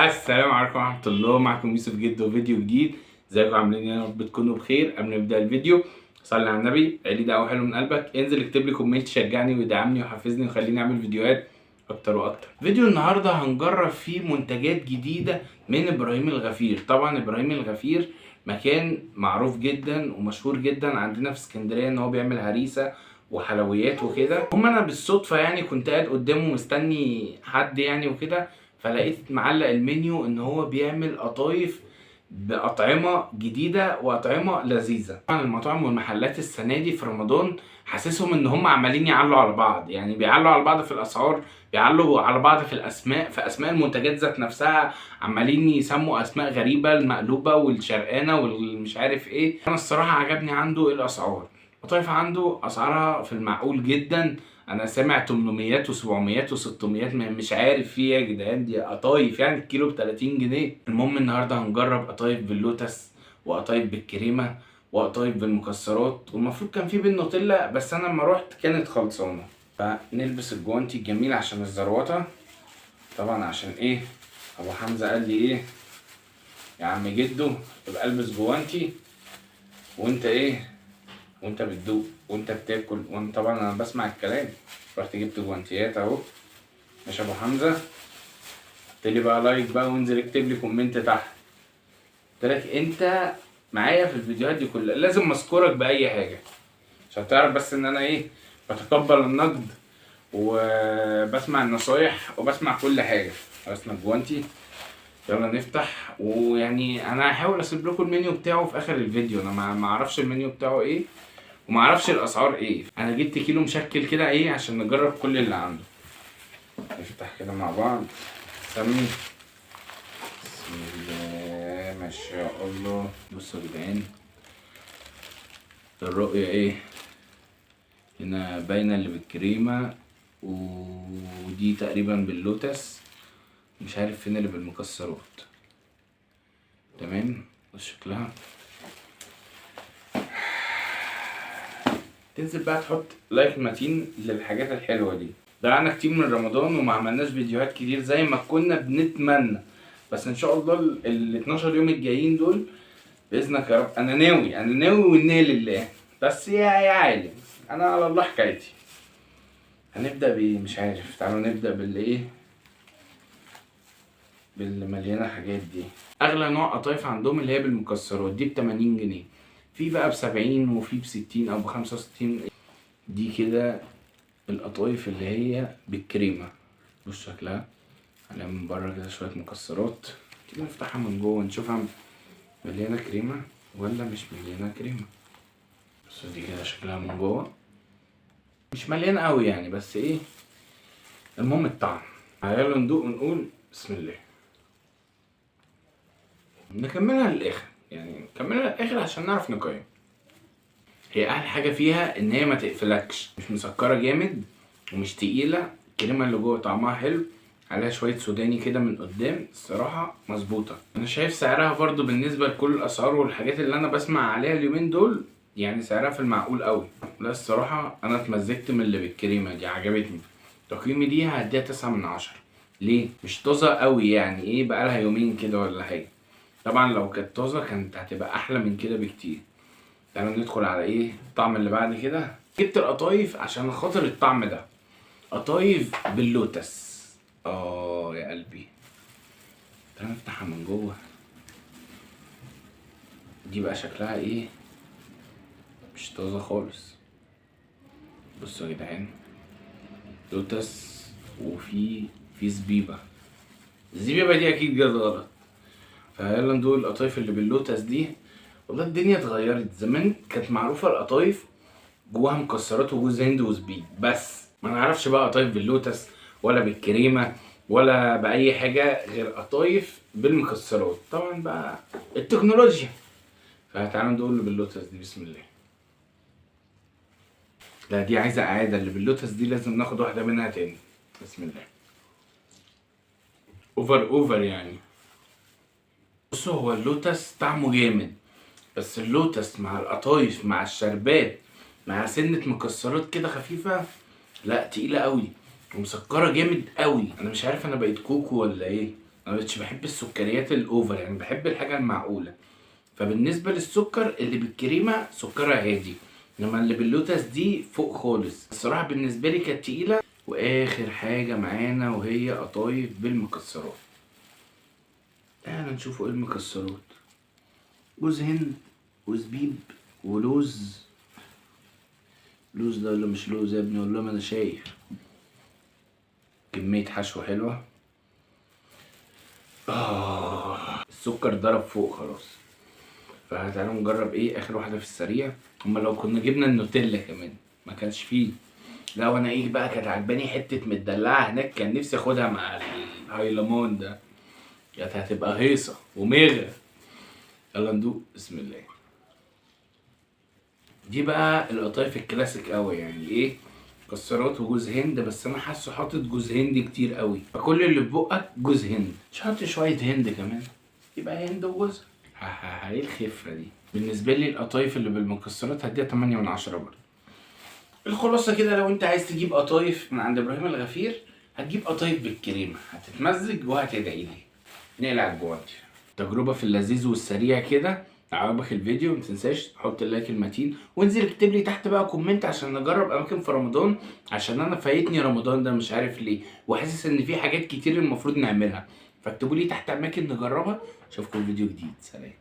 السلام عليكم ورحمة الله. معكم يوسف جدو فيديو جديد. ازيكم عاملين ايه؟ يا رب تكونوا بخير. قبل ما نبدأ الفيديو صلي على النبي، عيلي دعوة حلو من قلبك، انزل اكتب لي كومنت تشجعني ويدعمني ويحفزني ويخليني اعمل فيديوهات اكتر واكتر. فيديو النهارده هنجرب فيه منتجات جديدة من ابراهيم الغفير. طبعا ابراهيم الغفير مكان معروف جدا ومشهور جدا عندنا في اسكندرية ان هو بيعمل هريسة وحلويات وكده. انا بالصدفة يعني كنت قاعد قدامه مستني حد يعني وكده، فلقيت معلق المنيو ان هو بيعمل قطايف بأطعمة جديدة وأطعمة لذيذة. طبعا المطاعم والمحلات السنة دي في رمضان حاسسهم ان هم عمالين يعلوا على بعض، يعني بيعلوا على بعض في الأسعار، بيعلوا على بعض في الأسماء، في أسماء المنتجات ذات نفسها عمالين يسموا أسماء غريبة، المقلوبة والشرقانة والمش عارف ايه. أنا الصراحة عجبني عنده الأسعار. القطايف عنده أسعارها في المعقول جدا. انا سامع 800 و700 و600، مش عارف في ايه يا جدعان، دي قطايف يعني الكيلو ب 30 جنيه. المهم النهارده هنجرب قطايف باللوتس وقطايف بالكريمه وقطايف بالمكسرات، والمفروض كان في بالنوتيلا بس انا لما رحت كانت خلصانه. فنلبس الجوانتي الجميل عشان الزروطه. طبعا عشان ايه؟ ابو حمزه قال لي ايه يا عم جدو يبقى البس جوانتي وانت ايه، وانت بتدوق وانت بتاكل. وانا طبعا انا بسمع الكلام، رحت جبت جوانتيات اهو. ماشي يا ابو حمزه، قلت لي بقى لايك بقى وانزل اكتب لي كومنت تحت. قلت لك انت معايا في الفيديوهات دي كلها لازم اذكرك باي حاجه عشان تعرف بس ان انا ايه، بتقبل النقد وبسمع النصايح وبسمع كل حاجه. خلصنا الجوانتي، يلا نفتح. ويعني انا هحاول اسيب لكم المنيو بتاعه في اخر الفيديو. انا ما اعرفش المنيو بتاعه ايه وما اعرفش الاسعار ايه. انا جبت كيلو مشكل كده ايه عشان نجرب كل اللي عنده. نفتح كده مع بعض. سمي بسم الله ما شاء الله. بصوا يا جدعان الرؤية ايه، هنا باينة اللي بالكريمة ودي تقريبا باللوتس، مش عارف فين اللي بالمكسرات. تمام، بص شكلها. تنزل بقى تحط لايك متين للحاجات الحلوة دي. ضيعنا كتير من رمضان وما عملناش فيديوهات كتير زي ما كنا بنتمنى، بس ان شاء الله ال 12 يوم الجايين دول باذنك يا رب. انا ناوي والنية لله، بس يا عالم انا على الله حكايتي. هنبدا بايه مش عارف. تعالوا نبدا باللي ايه، باللي مليانه حاجات دي. اغلى نوع قطايف عندهم اللي هي بالمكسرات دي ب 80 جنيه، في بقى ب 70 وفي ب 60 او ب 65. دي كده القطايف اللي هي بالكريمه. بص شكلها عليها من بره كده شويه مكسرات. تيجي نفتحها من جوه نشوفها مليانه كريمه ولا مش مليانه كريمه. بص دي كده شكلها من جوه مش مليانه قوي يعني، بس ايه المهم الطعم. يلا ندوق ونقول بسم الله. نكملها للاخر، يعني نكملها للاخر عشان نعرف نقيم. هي احلى حاجه فيها ان هي ما تقفلكش، مش مسكره جامد ومش تقيله. الكريمه اللي جوه طعمها حلو، عليها شويه سوداني كده من قدام، الصراحه مظبوطه. انا شايف سعرها برضو بالنسبه لكل الاسعار والحاجات اللي انا بسمع عليها اليومين دول، يعني سعرها في المعقول قوي. لا الصراحه انا اتمزجت من اللي بالكريمه دي، عجبتني. تقييمي دي هديها 9/10. ليه؟ مش طازه قوي يعني، ايه بقالها يومين كده ولا حاجه. طبعا لو كانت طازه كانت هتبقى احلى من كده بكتير. تعالوا ندخل على ايه الطعم اللي بعد كده. جبت القطايف عشان خاطر الطعم ده، قطايف باللوتس. يا قلبي، تعالى نفتحها من جوه. دي بقى شكلها ايه، مش طازه خالص. بصوا يا جدعان، لوتس وفي زبيبه. الزبيبه دي اكيد جت غلط. فيلا ندوق القطايف اللي باللوتس دي. والله الدنيا اتغيرت. زمان كانت معروفه القطايف جواها مكسرات وجوز هند وزبيب بس، ما نعرفش بقى قطايف باللوتس ولا بالكريمه ولا باي حاجه غير قطايف بالمكسرات. طبعا بقى التكنولوجيا. فتعالوا ندوق اللي باللوتس دي بسم الله. لا دي عايزه اعاده، اللي باللوتس دي لازم ناخد واحده منها تاني. بسم الله. اوفر يعني. بصوا هو اللوتس طعمه جامد، بس اللوتس مع القطايف مع الشربات مع سنة مكسرات كده خفيفة، لا تقيلة قوي ومسكرة جامد قوي. انا مش عارف انا بقيت كوكو ولا ايه. انا مبقتش بحب السكريات الاوفر، يعني بحب الحاجه المعقوله. فبالنسبه للسكر اللي بالكريمه سكرها هادي، انما اللي باللوتس دي فوق خالص. الصراحه بالنسبه لي كانت تقيله. واخر حاجه معانا وهي قطايف بالمكسرات. تعالى نشوفوا ايه المكسرات. جوز هند وزبيب ولوز. لوز ده ولا مش لوز يا ابني؟ والله ما انا شايف. كمية حشو حلوة. السكر ضرب فوق خلاص. فتعالوا نجرب ايه اخر واحدة في السريع. هما لو كنا جبنا النوتيلا كمان ما كانش فيه. لا وانا ايه بقى، كانت عجباني حتة مدلعة هناك، كان نفسي اخدها مع الهايلمان ده. كانت هتبقى هيصة وميغا. يلا ندوق بسم الله. دي بقى القطايف الكلاسيك قوي، يعني ايه، مكسرات وجوز هند، بس انا حاسه حاطط جوز هند كتير قوي، فكل اللي في بقك جوز هند. مش حاطط شويه هند كمان يبقى هند وجوز. ايه الخفه دي. بالنسبه لي القطايف اللي بالمكسرات هديها 8 من 10 برضه. الخلاصه كده، لو انت عايز تجيب قطايف من عند ابراهيم الغفير هتجيب قطايف بالكريمه، هتتمزج وهتدعي لي. نقلع الجوانتي. تجربه في اللذيذ والسريع كده. لو عجبك الفيديو متنساش تحط اللايك المتين، وانزل اكتب لي تحت بقى كومنت عشان نجرب اماكن في رمضان، عشان انا فايتني رمضان ده مش عارف ليه، وحاسس ان في حاجات كتير المفروض نعملها. فاكتبوا لي تحت اماكن نجربها. اشوفكم في فيديو جديد. سلام.